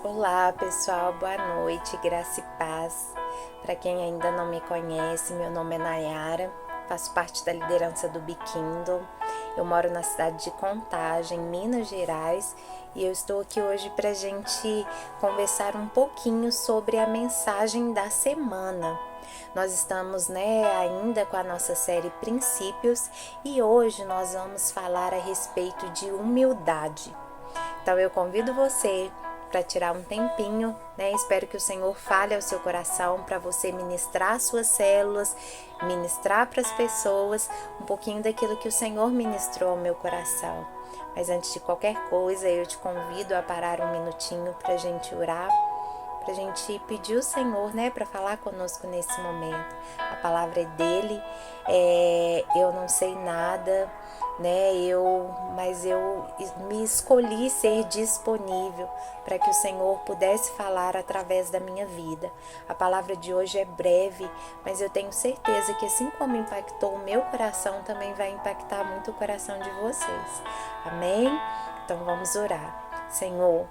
Olá pessoal, boa noite, graça e paz. Para quem ainda não me conhece, meu nome é Nayara, faço parte da liderança do Biquindo. Eu moro na cidade de Contagem, Minas Gerais, e eu estou aqui hoje para a gente conversar um pouquinho sobre a mensagem da semana. Nós estamos ainda com a nossa série Princípios e hoje nós vamos falar a respeito de humildade. Então eu convido você para tirar um tempinho, Espero que o Senhor fale ao seu coração para você ministrar as suas células, ministrar para as pessoas um pouquinho daquilo que o Senhor ministrou ao meu coração. Mas antes de qualquer coisa, eu te convido a parar um minutinho para a gente orar, para a gente pedir o Senhor, para falar conosco nesse momento. A palavra é dele, eu não sei nada, mas eu me escolhi ser disponível para que o Senhor pudesse falar através da minha vida. A palavra de hoje é breve, mas eu tenho certeza que assim como impactou o meu coração, também vai impactar muito o coração de vocês. Amém? Então vamos orar. Senhor,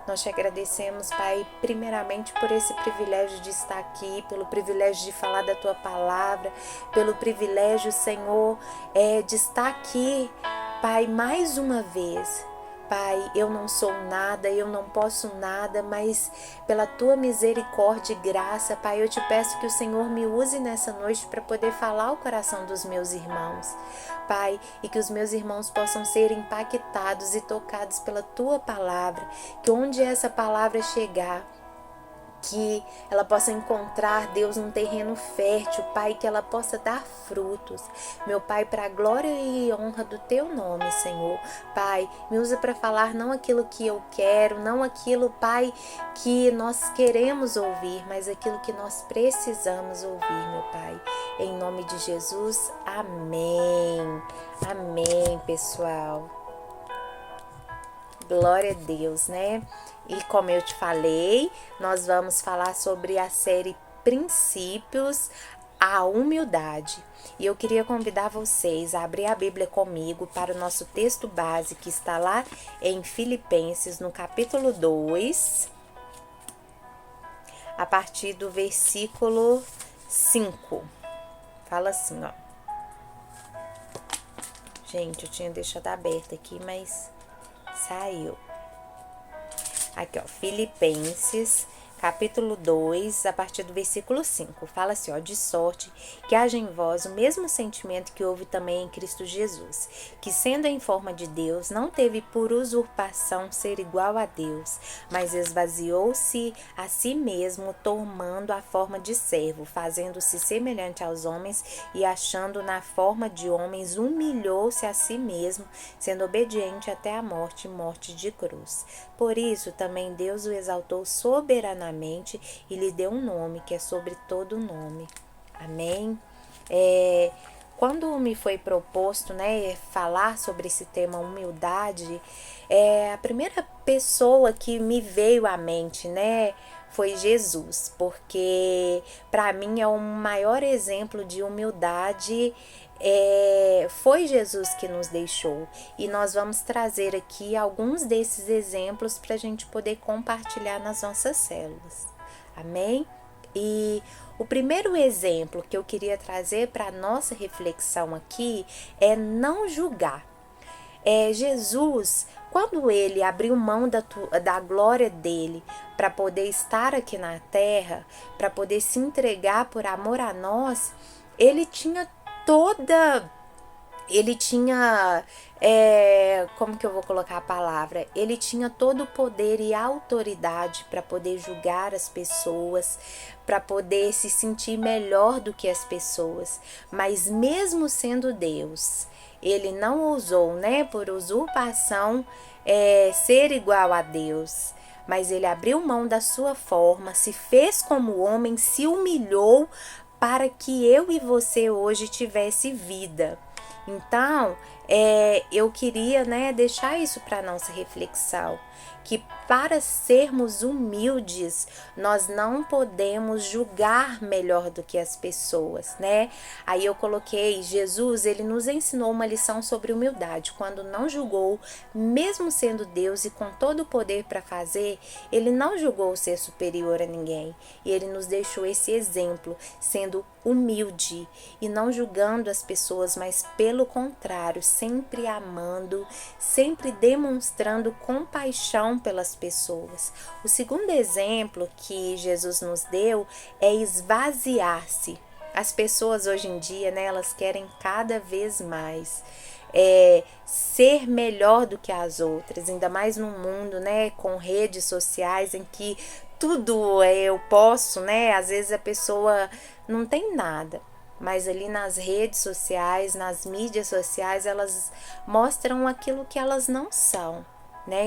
nós te agradecemos, Pai, primeiramente por esse privilégio de estar aqui, pelo privilégio de falar da Tua palavra, pelo privilégio, Senhor, de estar aqui, Pai, mais uma vez. Pai, eu não sou nada, eu não posso nada, mas pela Tua misericórdia e graça, Pai, eu te peço que o Senhor me use nessa noite para poder falar ao coração dos meus irmãos. Pai, e que os meus irmãos possam ser impactados e tocados pela Tua palavra, que onde essa palavra chegar, que ela possa encontrar, Deus, um terreno fértil, Pai, que ela possa dar frutos, meu Pai, para a glória e honra do Teu nome, Senhor. Pai, me usa para falar não aquilo que eu quero, não aquilo, Pai, que nós queremos ouvir, mas aquilo que nós precisamos ouvir, meu Pai. Em nome de Jesus, amém. Amém, pessoal. Glória a Deus, E como eu te falei, nós vamos falar sobre a série Princípios, a humildade. E eu queria convidar vocês a abrir a Bíblia comigo para o nosso texto base, que está lá em Filipenses, no capítulo 2, a partir do versículo 5. Fala assim, ó. Gente, eu tinha deixado aberto aqui, mas saiu. Aqui, ó, Filipenses, capítulo 2, a partir do versículo 5. Fala assim, ó, de sorte que haja em vós o mesmo sentimento que houve também em Cristo Jesus, que sendo em forma de Deus, não teve por usurpação ser igual a Deus, mas esvaziou-se a si mesmo, tomando a forma de servo, fazendo-se semelhante aos homens e achando na forma de homens, humilhou-se a si mesmo, sendo obediente até a morte, morte de cruz. Por isso também Deus o exaltou soberanamente e lhe deu um nome que é sobre todo nome. Amém? Quando me foi proposto, falar sobre esse tema humildade, a primeira pessoa que me veio à mente, foi Jesus, porque para mim é o maior exemplo de humildade. Foi Jesus que nos deixou, e nós vamos trazer aqui alguns desses exemplos para a gente poder compartilhar nas nossas células. Amém? E o primeiro exemplo que eu queria trazer para a nossa reflexão aqui é não julgar. Jesus, quando ele abriu mão da glória dele para poder estar aqui na terra, para poder se entregar por amor a nós, ele tinha como que eu vou colocar a palavra? Ele tinha todo o poder e autoridade para poder julgar as pessoas, para poder se sentir melhor do que as pessoas. Mas mesmo sendo Deus, ele não ousou, por usurpação, ser igual a Deus. Mas ele abriu mão da sua forma, se fez como homem, se humilhou para que eu e você hoje tivesse vida. Então, eu queria, né, deixar isso para nossa reflexão, que para sermos humildes, nós não podemos julgar melhor do que as pessoas, né? Aí eu coloquei, Jesus, ele nos ensinou uma lição sobre humildade, quando não julgou, mesmo sendo Deus e com todo o poder para fazer, ele não julgou ser superior a ninguém, e ele nos deixou esse exemplo, sendo humilde e não julgando as pessoas, mas pelo contrário, sempre amando, sempre demonstrando compaixão pelas pessoas. O segundo exemplo que Jesus nos deu é esvaziar-se. As pessoas hoje em dia, né, elas querem cada vez mais ser melhor do que as outras, ainda mais no mundo, né, com redes sociais em que tudo eu posso, né? Às vezes a pessoa não tem nada, mas ali nas redes sociais, nas mídias sociais, elas mostram aquilo que elas não são, né?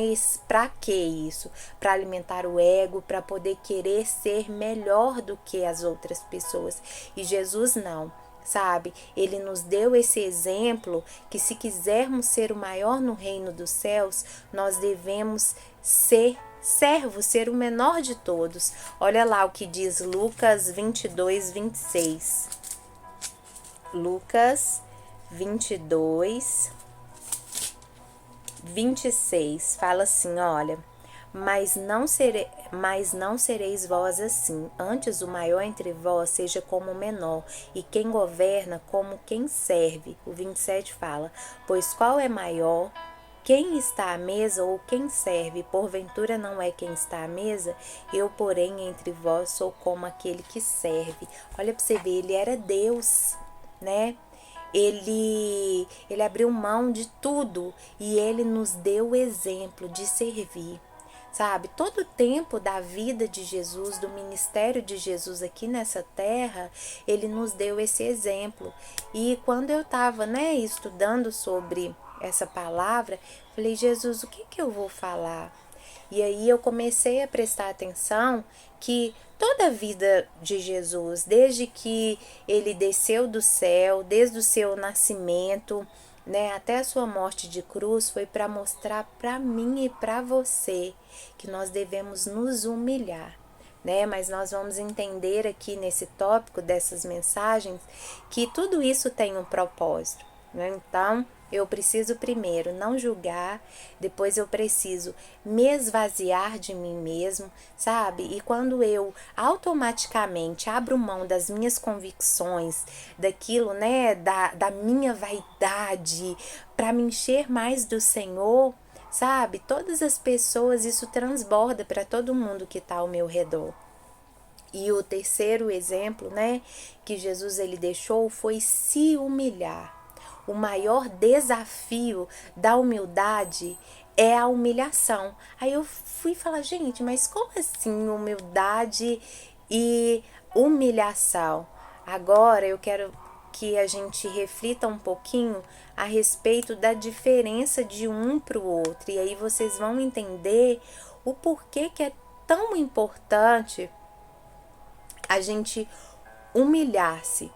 Para que isso? Para alimentar o ego, para poder querer ser melhor do que as outras pessoas. E Jesus não. Sabe, ele nos deu esse exemplo que se quisermos ser o maior no reino dos céus, nós devemos ser servo, ser o menor de todos. Olha lá o que diz Lucas 22, 26. Lucas 22, 26. Fala assim, olha... Mas não sereis vós assim. Antes o maior entre vós seja como o menor, e quem governa como quem serve. O 27 fala, pois qual é maior, quem está à mesa ou quem serve? Porventura não é quem está à mesa? Eu, porém, entre vós sou como aquele que serve. Olha para você ver, ele era Deus, né? Ele abriu mão de tudo e ele nos deu o exemplo de servir. Sabe, todo o tempo da vida de Jesus, do ministério de Jesus aqui nessa terra, ele nos deu esse exemplo. E quando eu estava, né, estudando sobre essa palavra, falei, Jesus, o que eu vou falar? E aí eu comecei a prestar atenção que toda a vida de Jesus, desde que ele desceu do céu, desde o seu nascimento, né, até a sua morte de cruz, foi para mostrar para mim e para você que nós devemos nos humilhar, né? Mas nós vamos entender aqui nesse tópico dessas mensagens que tudo isso tem um propósito, né? Então, eu preciso primeiro não julgar, depois eu preciso me esvaziar de mim mesmo, sabe? E quando eu automaticamente abro mão das minhas convicções, daquilo, né, da minha vaidade, para me encher mais do Senhor, sabe? Todas as pessoas, isso transborda para todo mundo que está ao meu redor. E o terceiro exemplo, né, que Jesus ele deixou foi se humilhar. O maior desafio da humildade é a humilhação. Aí eu fui falar, gente, mas como assim humildade e humilhação? Agora eu quero que a gente reflita um pouquinho a respeito da diferença de um para o outro. E aí vocês vão entender o porquê que é tão importante a gente humilhar-se.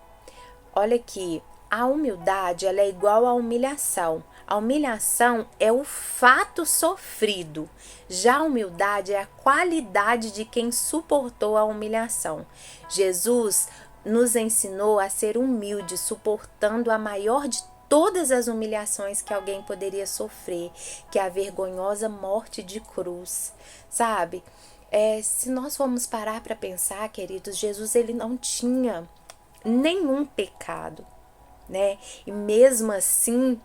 Olha aqui, a humildade ela é igual à humilhação. A humilhação é o fato sofrido. Já a humildade é a qualidade de quem suportou a humilhação. Jesus nos ensinou a ser humilde, suportando a maior de todas as humilhações que alguém poderia sofrer, que é a vergonhosa morte de cruz, sabe? Se nós formos parar para pensar, queridos, Jesus ele não tinha nenhum pecado, né? E mesmo assim,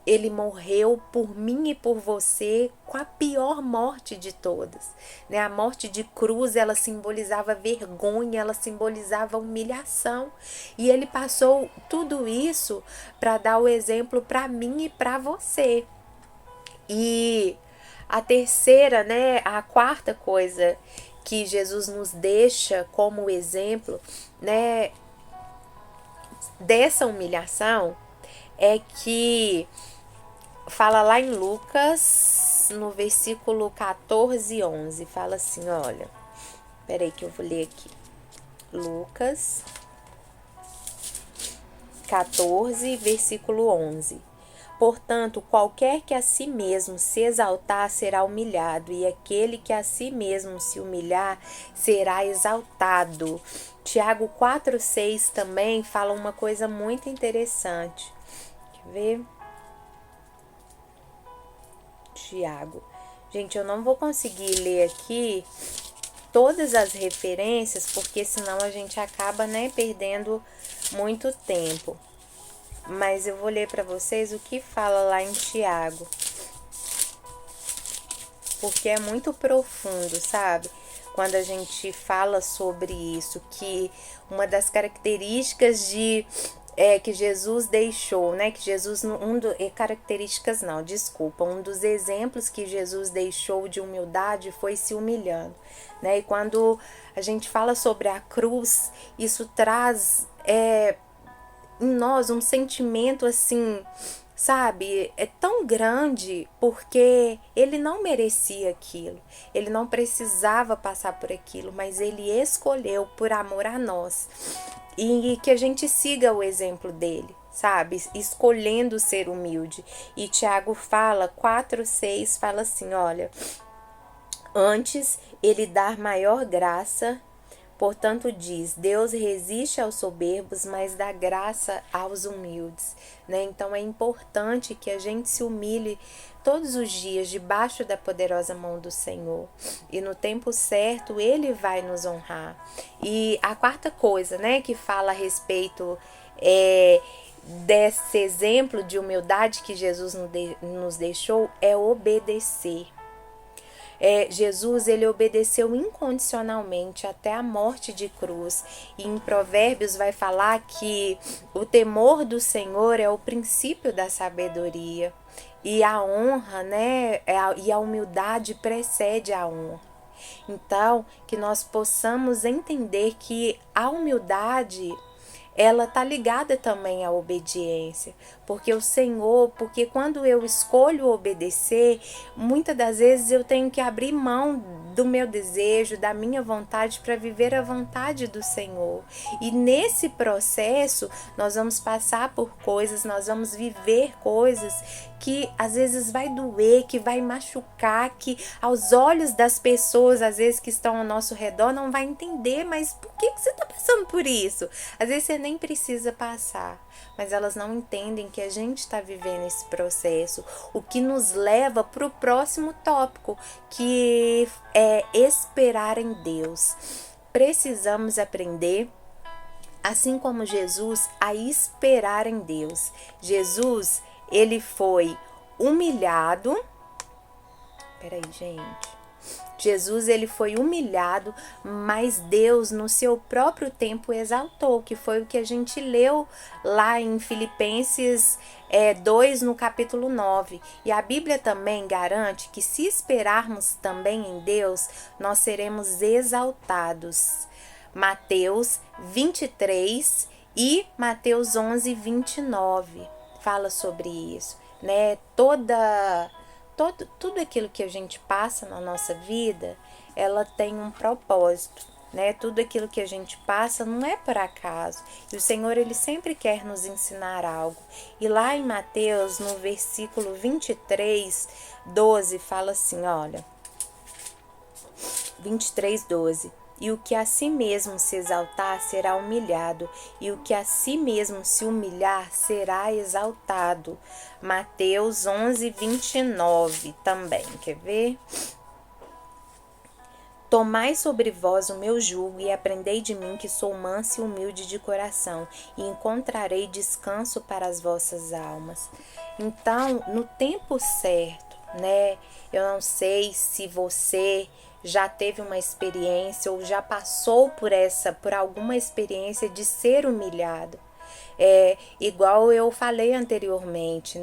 ele morreu por mim e por você com a pior morte de todas, né? A morte de cruz, ela simbolizava vergonha, ela simbolizava humilhação. E ele passou tudo isso para dar o exemplo para mim e para você. E a terceira, né, a quarta coisa que Jesus nos deixa como exemplo, né, dessa humilhação é que fala lá em Lucas, no versículo 14, 11, fala assim, olha, peraí que eu vou ler aqui, Lucas 14, versículo 11, Portanto, qualquer que a si mesmo se exaltar será humilhado, e aquele que a si mesmo se humilhar será exaltado. Tiago 4,6 também fala uma coisa muito interessante. Quer ver? Tiago. Gente, eu não vou conseguir ler aqui todas as referências, porque senão a gente acaba, perdendo muito tempo. Mas eu vou ler para vocês o que fala lá em Tiago, porque é muito profundo, sabe? Quando a gente fala sobre isso, que uma das características que Jesus deixou, que Jesus, características não, desculpa, um dos exemplos que Jesus deixou de humildade foi se humilhando, E quando a gente fala sobre a cruz, isso traz em nós um sentimento assim, sabe, é tão grande, porque ele não merecia aquilo, ele não precisava passar por aquilo, mas ele escolheu por amor a nós, e que a gente siga o exemplo dele, sabe, escolhendo ser humilde. E Tiago fala, 4,6, fala assim, olha, antes ele dar maior graça. Portanto, diz, Deus resiste aos soberbos, mas dá graça aos humildes, Então, é importante que a gente se humilhe todos os dias debaixo da poderosa mão do Senhor. E no tempo certo, Ele vai nos honrar. E a quarta coisa, que fala a respeito desse exemplo de humildade que Jesus nos deixou é obedecer. Jesus, ele obedeceu incondicionalmente até a morte de cruz. E em Provérbios vai falar que o temor do Senhor é o princípio da sabedoria. E a honra, e a humildade precede a honra. Então, que nós possamos entender que a humildade, ela tá ligada também à obediência, porque porque quando eu escolho obedecer, muitas das vezes eu tenho que abrir mão do meu desejo, da minha vontade, para viver a vontade do Senhor. E nesse processo, nós vamos passar por coisas, nós vamos viver coisas que às vezes vai doer, que vai machucar, que aos olhos das pessoas, às vezes que estão ao nosso redor, não vai entender, mas por que você está passando por isso? Às vezes você nem precisa passar, mas elas não entendem que a gente está vivendo esse processo, o que nos leva para o próximo tópico, que é esperar em Deus. Precisamos aprender, assim como Jesus, a esperar em Deus. Jesus, ele foi humilhado. Peraí, gente. Jesus, ele foi humilhado, mas Deus no seu próprio tempo exaltou, que foi o que a gente leu lá em Filipenses 2, no capítulo 9. E a Bíblia também garante que se esperarmos também em Deus, nós seremos exaltados. Mateus 23 e Mateus 11, 29 fala sobre isso, Tudo aquilo que a gente passa na nossa vida, ela tem um propósito, Tudo aquilo que a gente passa não é por acaso. E o Senhor, ele sempre quer nos ensinar algo. E lá em Mateus, no versículo 23, 12, fala assim, olha, 23, 12. E o que a si mesmo se exaltar será humilhado, e o que a si mesmo se humilhar será exaltado. Mateus 11, 29 também, quer ver? Tomai sobre vós o meu jugo e aprendei de mim, que sou manso e humilde de coração, e encontrarei descanso para as vossas almas. Então, no tempo certo, eu não sei se você já teve uma experiência ou já passou por alguma experiência de ser humilhado. Igual eu falei anteriormente,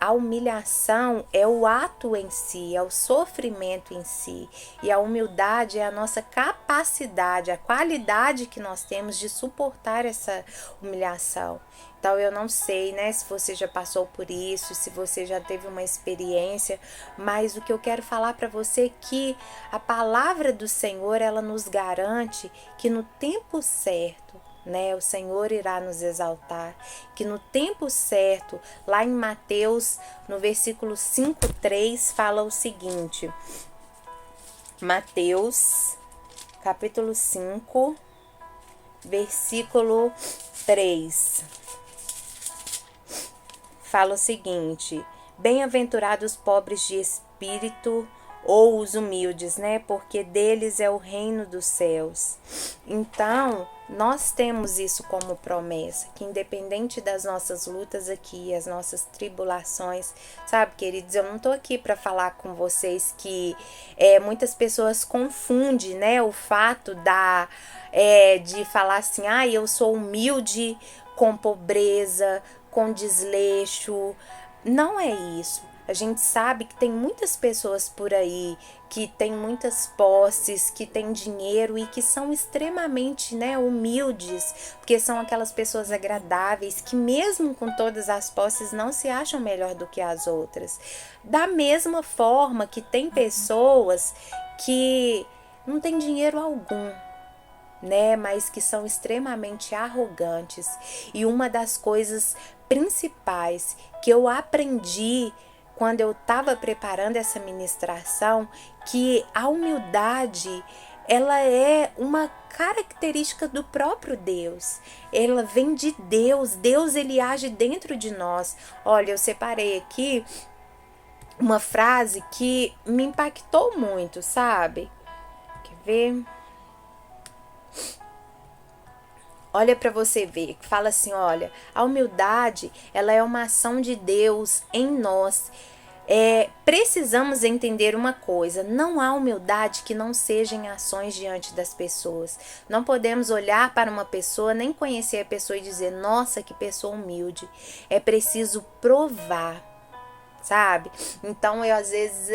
a humilhação é o ato em si, é o sofrimento em si, e a humildade é a nossa capacidade, a qualidade que nós temos de suportar essa humilhação. Então eu não sei, se você já passou por isso, se você já teve uma experiência, mas o que eu quero falar para você é que a palavra do Senhor, ela nos garante que no tempo certo né? O Senhor irá nos exaltar, que no tempo certo, lá em Mateus, no versículo 5:3, fala o seguinte. Mateus, capítulo 5, versículo 3. Fala o seguinte: bem-aventurados os pobres de espírito, ou os humildes, né? Porque deles é o reino dos céus. Então, nós temos isso como promessa, que independente das nossas lutas aqui, as nossas tribulações, sabe, queridos, eu não tô aqui para falar com vocês que muitas pessoas confundem, né, o fato de falar assim, eu sou humilde com pobreza, com desleixo. Não é isso. A gente sabe que tem muitas pessoas por aí que têm muitas posses, que têm dinheiro e que são extremamente, né, humildes, porque são aquelas pessoas agradáveis que mesmo com todas as posses não se acham melhor do que as outras. Da mesma forma que tem pessoas que não têm dinheiro algum, né, mas que são extremamente arrogantes. E uma das coisas principais que eu aprendi quando eu estava preparando essa ministração, que a humildade, ela é uma característica do próprio Deus. Ela vem de Deus. Deus, ele age dentro de nós. Olha, eu separei aqui uma frase que me impactou muito, sabe? Quer ver? Olha para você ver, que fala assim, olha, a humildade, ela é uma ação de Deus em nós. Precisamos entender uma coisa, não há humildade que não seja em ações diante das pessoas. Não podemos olhar para uma pessoa, nem conhecer a pessoa e dizer, nossa, que pessoa humilde. É preciso provar, sabe? Então eu às vezes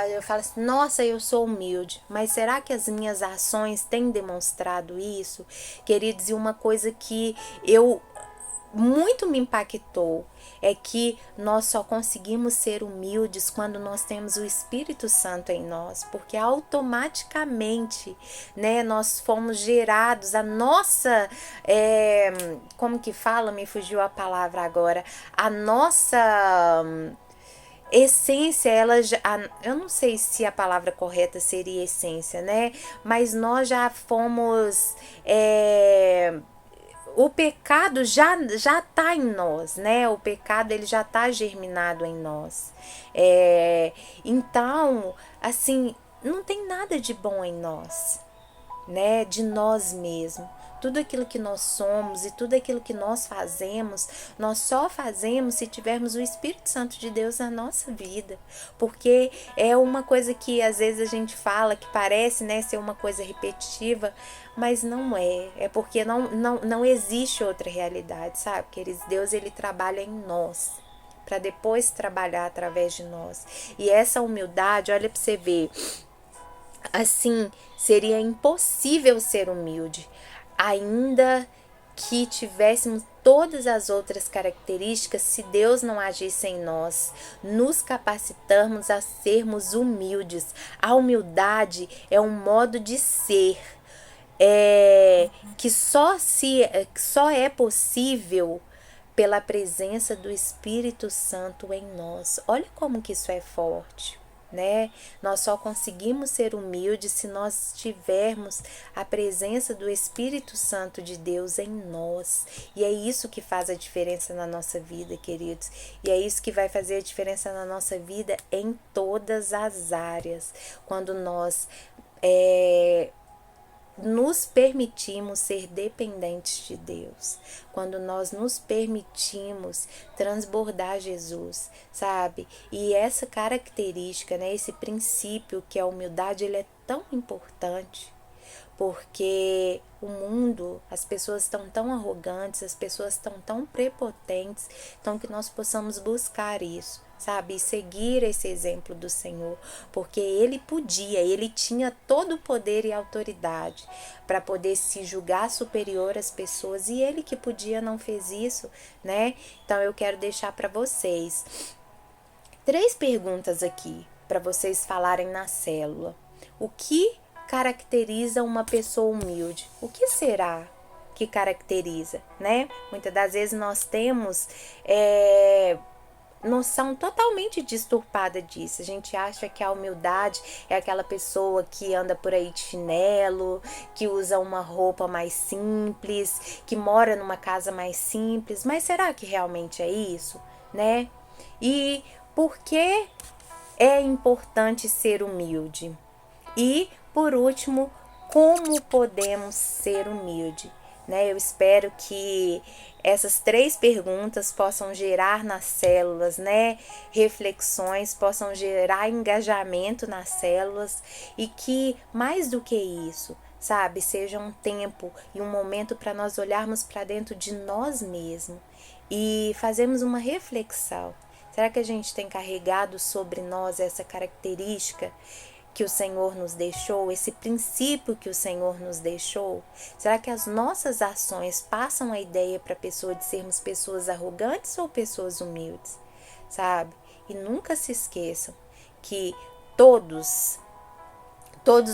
eu falo assim, nossa, eu sou humilde, mas será que as minhas ações têm demonstrado isso? Queridos, e uma coisa que muito me impactou é que nós só conseguimos ser humildes quando nós temos o Espírito Santo em nós, porque automaticamente, né, nós fomos gerados, a nossa, como que fala? Me fugiu a palavra agora, a nossa essência, eu não sei se a palavra correta seria essência, né, mas nós já fomos, o pecado já está em nós, né? O pecado, ele já está germinado em nós. Então, assim, não tem nada de bom em nós, né? De nós mesmos. Tudo aquilo que nós somos e tudo aquilo que nós fazemos, nós só fazemos se tivermos o Espírito Santo de Deus na nossa vida. Porque é uma coisa que às vezes a gente fala que parece, né, ser uma coisa repetitiva, mas não é. É porque não existe outra realidade, sabe? Queridos, Deus, ele trabalha em nós, para depois trabalhar através de nós. E essa humildade, olha para você ver, assim, seria impossível ser humilde, ainda que tivéssemos todas as outras características, se Deus não agisse em nós, nos capacitarmos a sermos humildes. A humildade é um modo de ser, que só é possível pela presença do Espírito Santo em nós. Olha como que isso é forte, né? Nós só conseguimos ser humildes se nós tivermos a presença do Espírito Santo de Deus em nós. E é isso que faz a diferença na nossa vida, queridos. E é isso que vai fazer a diferença na nossa vida em todas as áreas. Quando nós nos permitimos ser dependentes de Deus, quando nós nos permitimos transbordar Jesus, sabe? E essa característica, né, esse princípio que é a humildade, ele é tão importante, porque o mundo, as pessoas estão tão arrogantes, as pessoas estão tão prepotentes, então que nós possamos buscar isso, sabe? E seguir esse exemplo do Senhor, porque ele tinha todo o poder e autoridade para poder se julgar superior às pessoas, e ele que podia não fez isso, né? Então eu quero deixar para vocês 3 perguntas aqui para vocês falarem na célula. O que caracteriza uma pessoa humilde? O que será que caracteriza, né? Muitas das vezes nós temos noção totalmente distorpada disso. A gente acha que a humildade é aquela pessoa que anda por aí de chinelo, que usa uma roupa mais simples, que mora numa casa mais simples. Mas será que realmente é isso, né? E por que é importante ser humilde? E, por último, como podemos ser humilde? Né? Eu espero que essas 3 perguntas possam gerar nas células, né, reflexões, possam gerar engajamento nas células e que, mais do que isso, sabe, seja um tempo e um momento para nós olharmos para dentro de nós mesmos e fazermos uma reflexão. Será que a gente tem carregado sobre nós essa característica que o Senhor nos deixou, esse princípio que o Senhor nos deixou? Será que as nossas ações passam a ideia para a pessoa de sermos pessoas arrogantes ou pessoas humildes? Sabe? E nunca se esqueçam que todos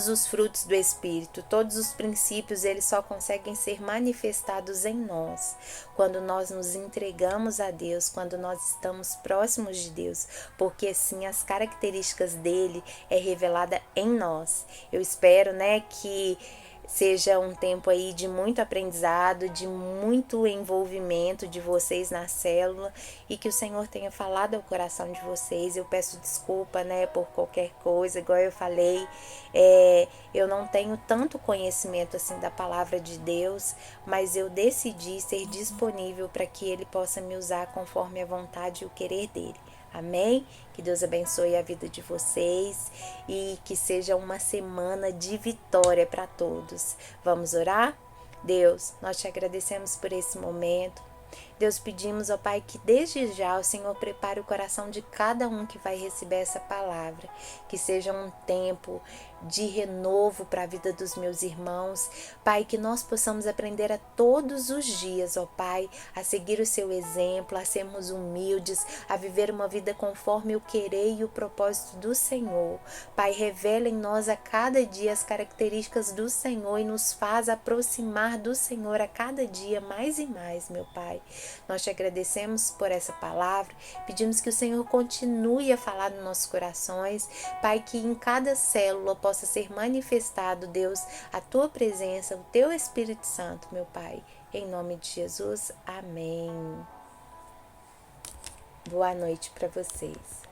os frutos do Espírito, todos os princípios, eles só conseguem ser manifestados em nós, quando nós nos entregamos a Deus, quando nós estamos próximos de Deus, porque assim as características dele é revelada em nós. Eu espero, né, que seja um tempo aí de muito aprendizado, de muito envolvimento de vocês na célula e que o Senhor tenha falado ao coração de vocês. Eu peço desculpa, né, por qualquer coisa, igual eu falei, eu não tenho tanto conhecimento assim da palavra de Deus, mas eu decidi ser disponível para que Ele possa me usar conforme a vontade e o querer dele. Amém? Que Deus abençoe a vida de vocês e que seja uma semana de vitória para todos. Vamos orar? Deus, nós te agradecemos por esse momento. Deus, pedimos, ó Pai, que desde já o Senhor prepare o coração de cada um que vai receber essa palavra, que seja um tempo de renovo para a vida dos meus irmãos. Pai, que nós possamos aprender a todos os dias, ó Pai, a seguir o seu exemplo, a sermos humildes, a viver uma vida conforme o querer e o propósito do Senhor. Pai, revela em nós a cada dia as características do Senhor e nos faz aproximar do Senhor a cada dia mais e mais, meu Pai. Nós te agradecemos por essa palavra, pedimos que o Senhor continue a falar nos nossos corações, Pai, que em cada célula possa ser manifestado, Deus, a tua presença, o teu Espírito Santo, meu Pai. Em nome de Jesus, amém. Boa noite para vocês.